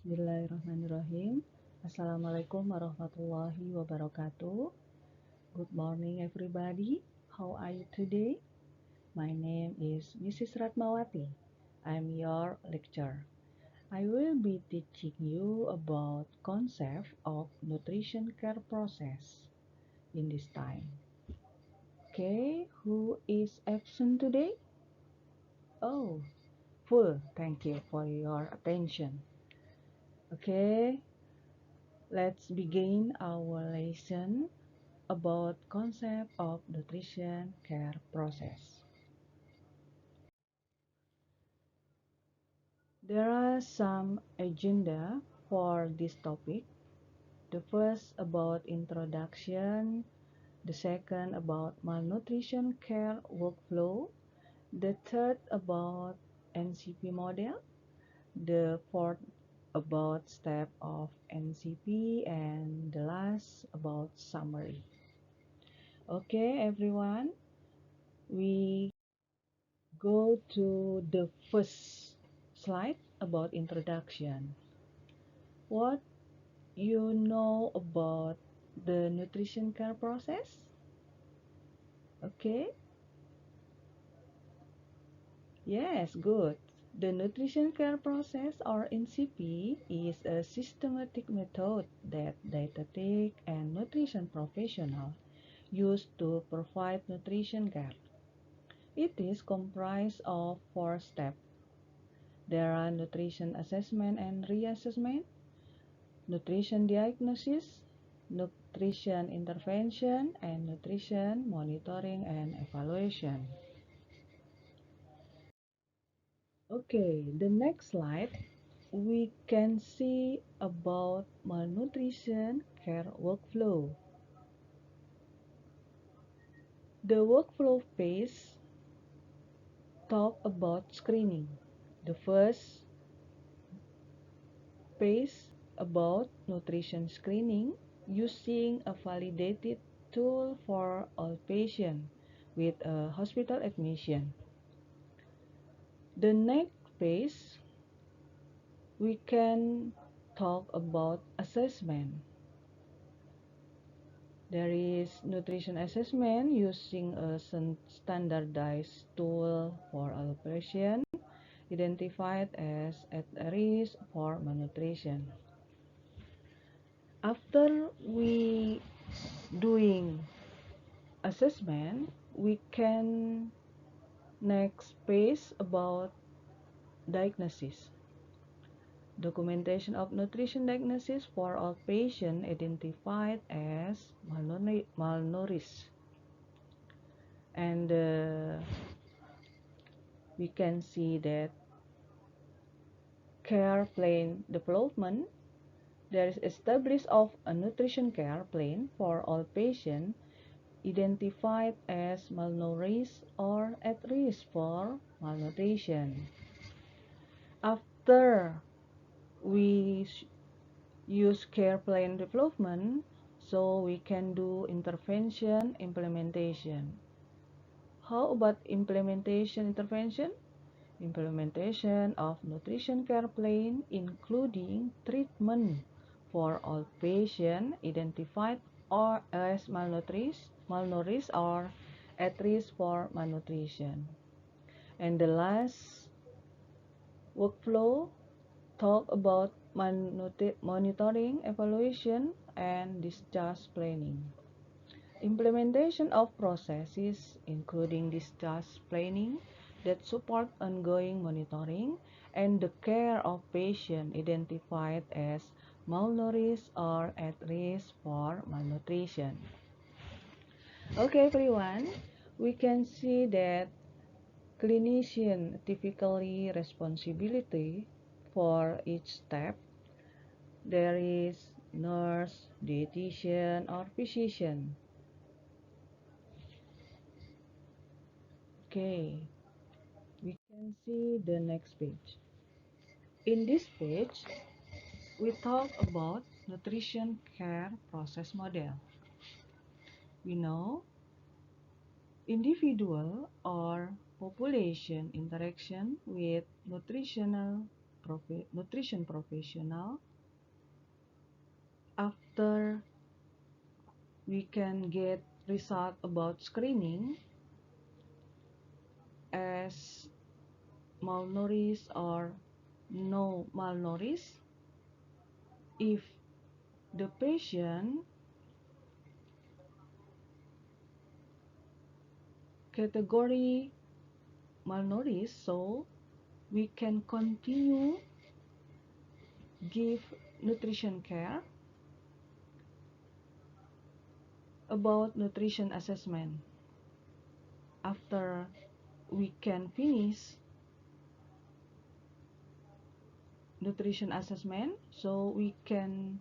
Bismillahirrahmanirrahim. Assalamualaikum warahmatullahi wabarakatuh. Good morning, everybody. How are you today? My name is Mrs. Ratmawati. I'm your lecturer. I will be teaching you about concept of nutrition care process in this time. Okay, who is absent today? Oh, full. Thank you for your attention. Okay, let's begin our lesson about concept of nutrition care process. There are some agenda for this topic. The first about introduction, the second about malnutrition care workflow, the third about NCP model, the fourth about step of NCP, and the last about summary. Okay, everyone, we go to the first slide about introduction. What you know about the nutrition care process? Okay? Yes, good. The nutrition care process, or NCP, is a systematic method that dietetic and nutrition professionals use to provide nutrition care. It is comprised of 4 steps. There are nutrition assessment and reassessment, nutrition diagnosis, nutrition intervention, and nutrition monitoring and evaluation. Okay, the next slide, we can see about malnutrition care workflow. The workflow phase talk about screening. The first phase about nutrition screening using a validated tool for all patients with a hospital admission. The next phase, we can talk about assessment. There is nutrition assessment using a standardized tool for all patients identified as at risk for malnutrition. After we doing assessment, we can next phase about diagnosis. Documentation of nutrition diagnosis for all patients identified as malnourished. And we can see that care plan development. There is established of a nutrition care plan for all patients identified as malnourished or at risk for malnutrition. After we use care plan development, so we can do intervention implementation. How about implementation intervention? Implementation of nutrition care plan including treatment for all patients identified or as malnourished or at risk for malnutrition. And the last workflow talk about monitoring, evaluation, and discharge planning. Implementation of processes including discharge planning that support ongoing monitoring and the care of patients identified as malnourished or at risk for malnutrition. Okay, everyone, we can see that clinician typically responsibility for each step. There is nurse, dietitian, or physician. Okay, we can see the next page. In this page, we talk about nutrition care process model. We know individual or population interaction with nutritional nutrition professional, after we can get result about screening as malnourished or no malnourished, if the patient category malnourished, so we can continue give nutrition care about nutrition assessment. After we can finish nutrition assessment, so we can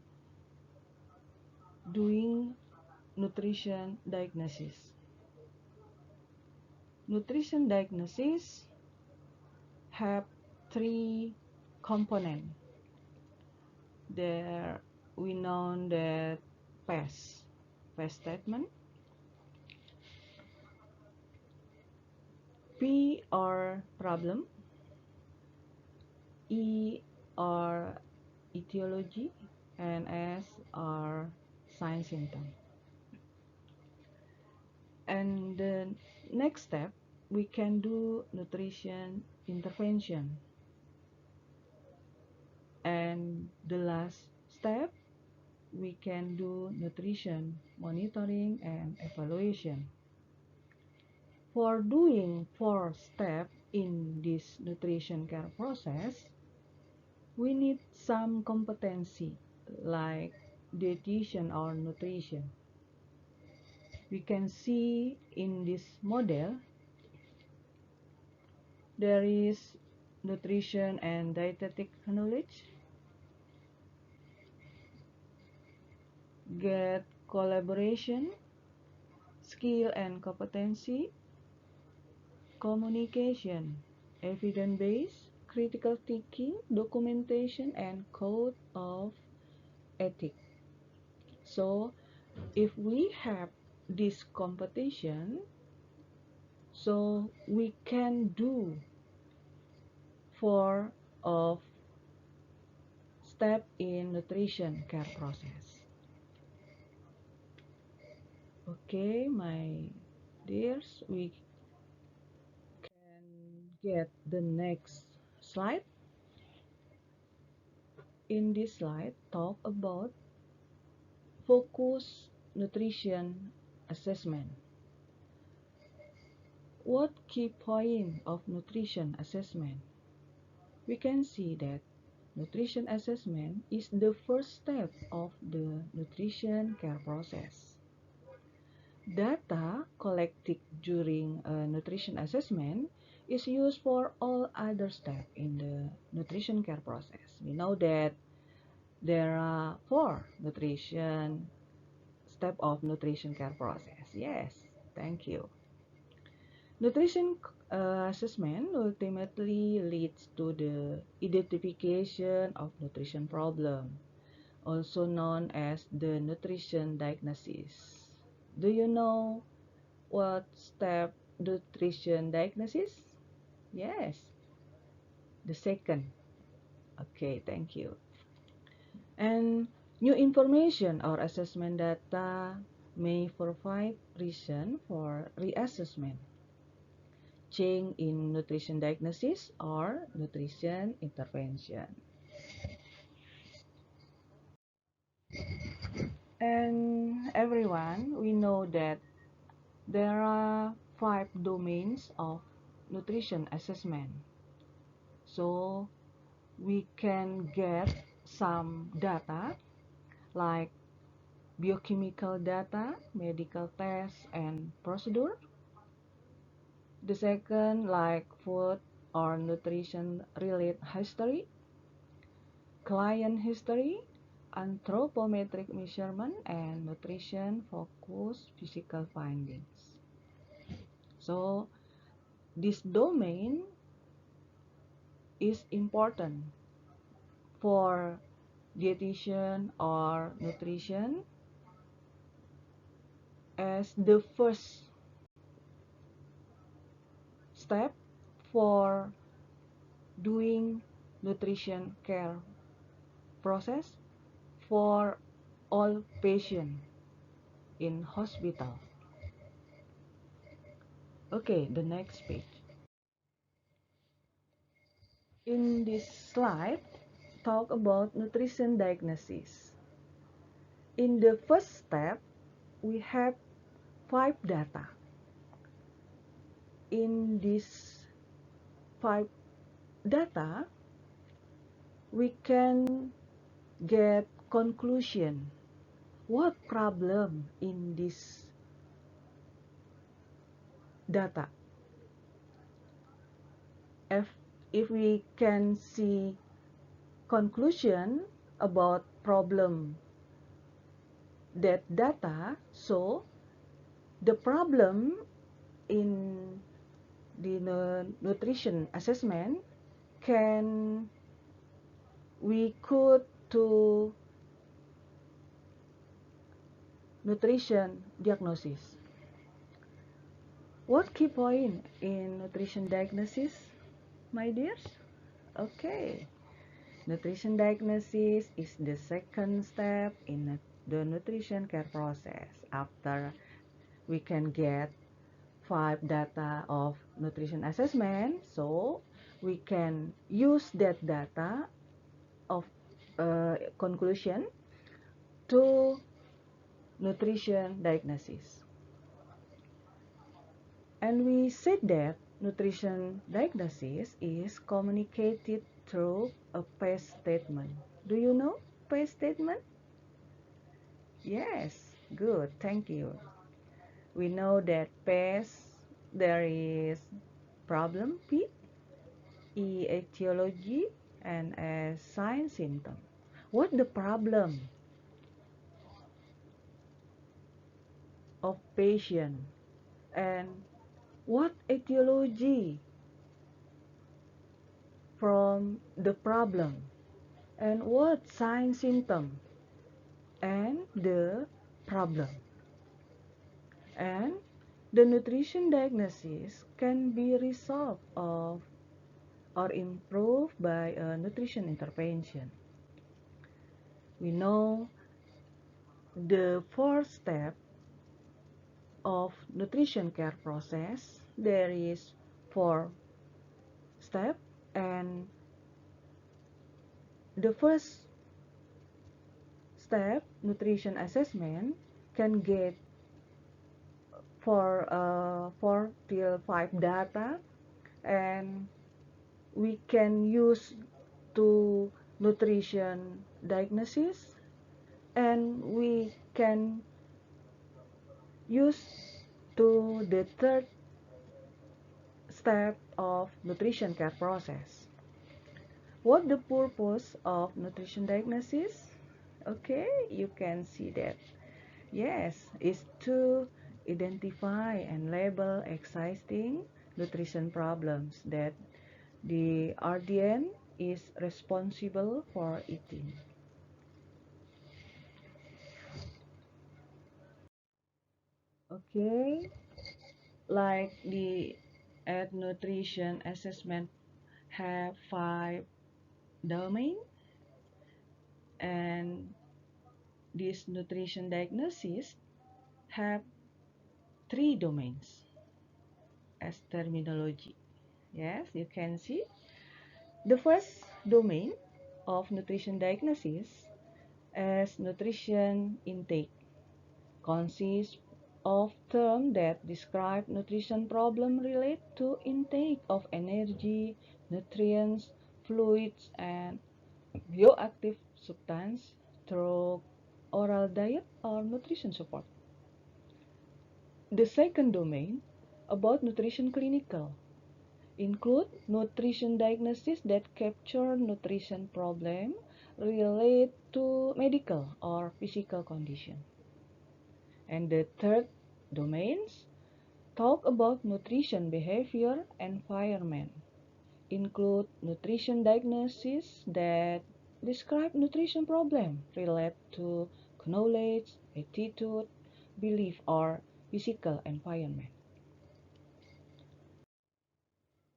doing nutrition diagnosis. Nutrition diagnosis have three components. There we know that PASS statement, P or problem, E or etiology, and S or sign symptom. And the next step, we can do nutrition intervention. And the last step, we can do nutrition monitoring and evaluation. For doing 4 steps in this nutrition care process, we need some competency like dietitian or nutrition. We can see in this model there is nutrition and dietetic knowledge, get collaboration, skill and competency, communication, evidence-based, critical thinking, documentation, and code of ethics. So if we have this competition, so we can do 4 of step in nutrition care process. Okay, my dears, we can get the next slide. In this slide, talk about focus nutrition assessment. What key point of nutrition assessment? We can see that nutrition assessment is the first step of the nutrition care process. Data collected during a nutrition assessment is used for all other steps in the nutrition care process. We know that there are 4 nutrition steps of nutrition care process. Yes, thank you. Nutrition assessment ultimately leads to the identification of nutrition problem, also known as the nutrition diagnosis. Do you know what step nutrition diagnosis? Yes, the second. Okay, thank you. And new information or assessment data may provide reason for reassessment, change in nutrition diagnosis, or nutrition intervention. And everyone, we know that there are 5 domains of nutrition assessment. So we can get some data like biochemical data, medical tests, and procedure. The second, like food or nutrition related history, client history, anthropometric measurement, and nutrition focused physical findings. So this domain is important for dietitian or nutrition as the first step for doing nutrition care process for all patients in hospital. Okay, the next page. In this slide, talk about nutrition diagnosis. In the first step, we have 5 data. In this 5 data, we can get conclusion. What problem in this data? If we can see conclusion about problem that data, so the problem in the nutrition assessment we could to nutrition diagnosis. What key point in nutrition diagnosis, my dears? Okay, nutrition diagnosis is the second step in the nutrition care process. After we can get 5 data of nutrition assessment, so we can use that data of conclusion to nutrition diagnosis. And we said that nutrition diagnosis is communicated through a PACE statement. Do you know PACE statement? Yes, good, thank you. We know that PACE, there is problem P, E etiology, and S sign symptom. What the problem of patient and what etiology from the problem and what sign symptom and the problem. And the nutrition diagnosis can be resolved of or improved by a nutrition intervention. We know the 4th step of nutrition care process. There is 4 steps, and the first step, nutrition assessment, can get 4 till 5 data, and we can use to nutrition diagnosis, and we can use to the 3rd step of nutrition care process. What the purpose of nutrition diagnosis? Okay, you can see that. Yes, is to identify and label existing nutrition problems that the RDN is responsible for eating. Okay, like the nutrition assessment have 5 domain, and this nutrition diagnosis have 3 domains as terminology. Yes, you can see the first domain of nutrition diagnosis as nutrition intake consists of terms that describe nutrition problem related to intake of energy, nutrients, fluids, and bioactive substance through oral diet or nutrition support. The second domain about nutrition clinical include nutrition diagnosis that capture nutrition problem related to medical or physical condition. And the third domains talk about nutrition behavior environment, include nutrition diagnosis that describe nutrition problem related to knowledge, attitude, belief, or physical environment.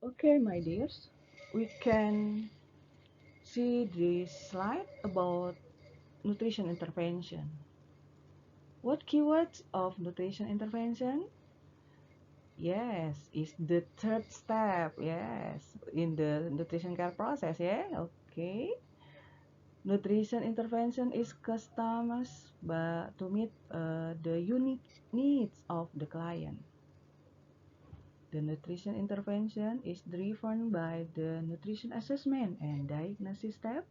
Okay, my dears, we can see this slide about nutrition intervention. What keywords of nutrition intervention? Yes, is the third step. Yes, in the nutrition care process. Yeah, okay. Nutrition intervention is customized to meet the unique needs of the client. The nutrition intervention is driven by the nutrition assessment and diagnosis step,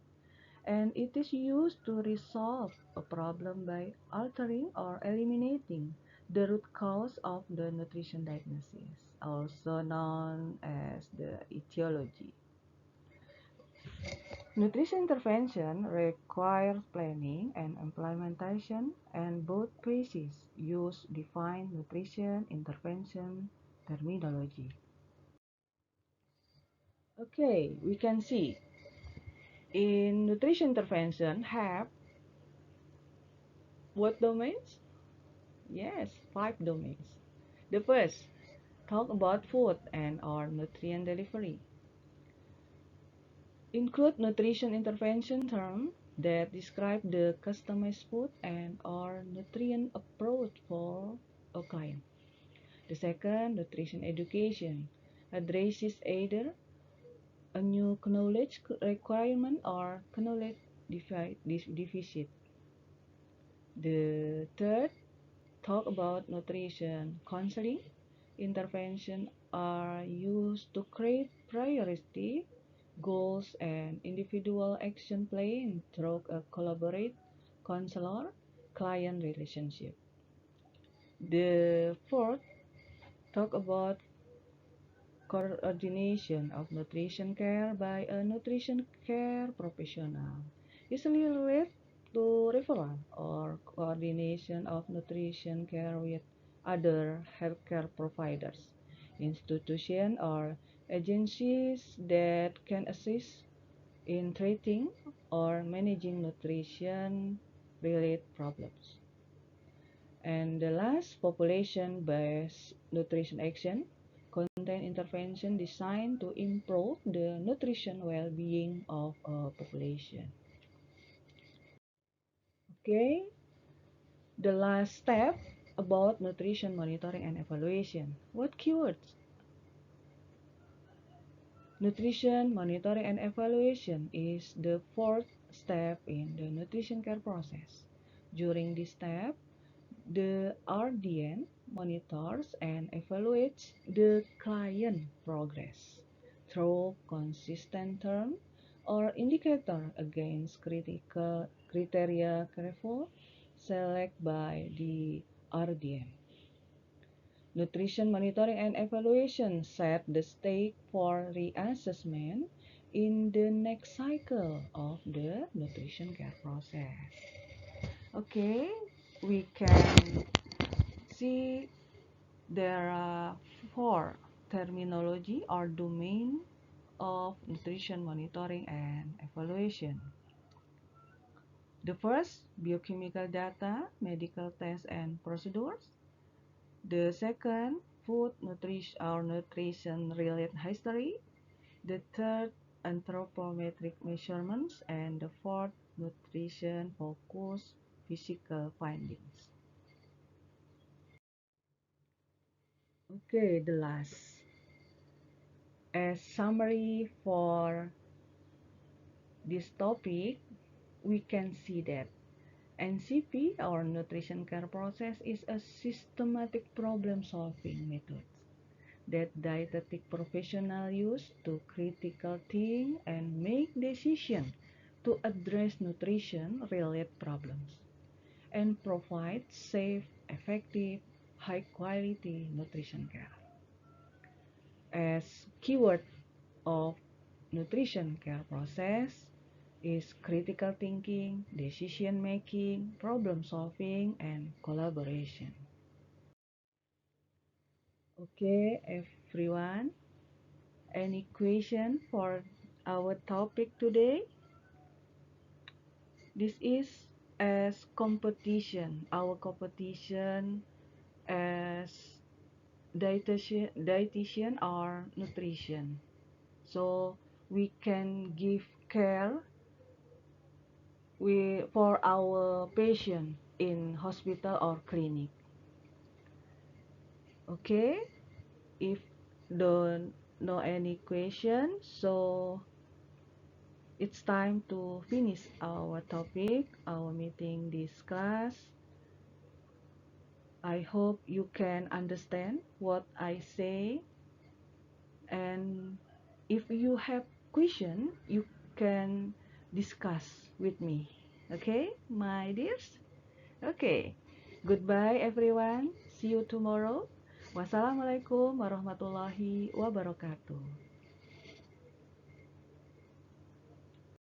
and it is used to resolve a problem by altering or eliminating the root cause of the nutrition diagnosis, also known as the etiology. Nutrition intervention requires planning and implementation, and both phases use defined nutrition intervention terminology. Okay, we can see in nutrition intervention have what domains? Yes, 5 domains. The first, talk about food and or nutrient delivery. Include nutrition intervention terms that describe the customized food and or nutrient approach for a client. The second, nutrition education, addresses either a new knowledge requirement or knowledge deficit. The third, talk about nutrition counseling. Intervention are used to create priority, goals, and individual action plan through a collaborate counselor-client relationship. The fourth, talk about coordination of nutrition care by a nutrition care professional, usually related to referral or coordination of nutrition care with other healthcare providers, institutions, or agencies that can assist in treating or managing nutrition related problems. And the last, population-based nutrition action, contain intervention designed to improve the nutrition well-being of a population. Okay, the last step about nutrition monitoring and evaluation. What keywords? Nutrition monitoring and evaluation is the fourth step in the nutrition care process. During this step, the RDN monitors and evaluates the client progress through consistent term or indicator against critical criteria careful select by the RDN. Nutrition monitoring and evaluation set the stage for reassessment in the next cycle of the nutrition care process. Okay, we can see there are 4 terminology or domain of nutrition monitoring and evaluation. The first, biochemical data, medical tests and procedures. The second, food nutrition or nutrition related history. The third, anthropometric measurements, and the fourth, nutrition focused physical findings. Okay, the last. As summary for this topic, we can see that NCP or nutrition care process is a systematic problem solving method that dietetic professionals use to critical think and make decisions to address nutrition related problems and provide safe, effective, high quality nutrition care. As keyword of nutrition care process is critical thinking, decision making, problem solving, and collaboration. Okay, everyone, any question for our topic today? This is as competition, our competition as dietitian or nutrition. So we can give care for our patient in hospital or clinic. Okay, if don't know any question, so it's time to finish our topic, our meeting this class. I hope you can understand what I say, and if you have question, you can discuss with me. Okay, my dears? Okay, goodbye everyone. See you tomorrow. Wassalamualaikum warahmatullahi wabarakatuh.